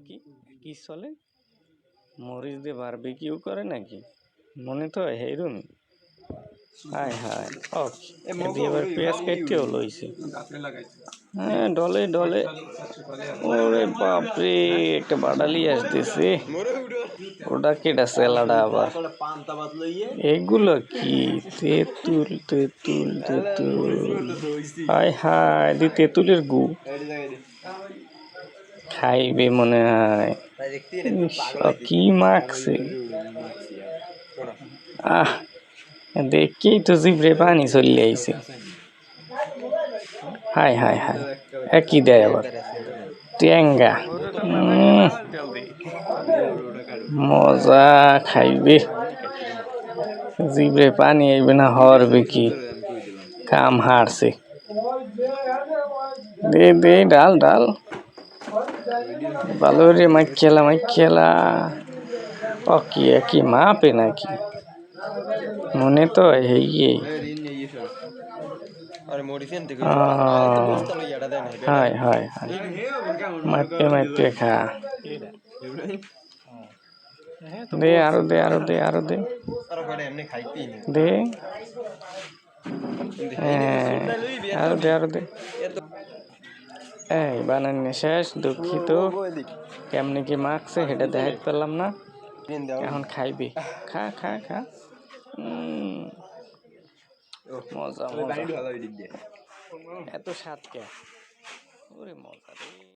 কি কি চলে মরিচ দিয়ে বারবিকিউ করে নাকি মনে তো হেরুন হায় হায় দিয়ে এবার পেঁয়াজ কেটেও লইছে হ্যাঁ ডলে ডলে ওরে বাপরে একটা বাডালি আসতেছে ওটা কেটা সেলাডা আবার এগুলো কি তেঁতুল তেঁতুল তেঁতুল হায় হায় দি তেঁতুলের গু খাইবে মনে হয় কি মাখছে আহ দেখেই তো জিভরে পানি চলে আইছে হায় হায় হায় একই দেয় আবার ট্যাঙ্গা মজা খাইবে জিভরে পানি আইবে না হরবে কি কাম হারছে দে দে ডাল ডাল ভালো রে মাইকেলা কি একই মাপে নাকি মনে তো হেই হায় হায় হায় মাপে মাপে খা দে আরো দে আরো দে আরো দে দে আরো দে আরো দে এই বানানি শেষ দুঃখিত কেমনি কি মাখছে সেটা দেখাইতে পারলাম না এখন খাইবি খা খা খা মজা মজা এত স্বাদ কে ওরে মজা রে।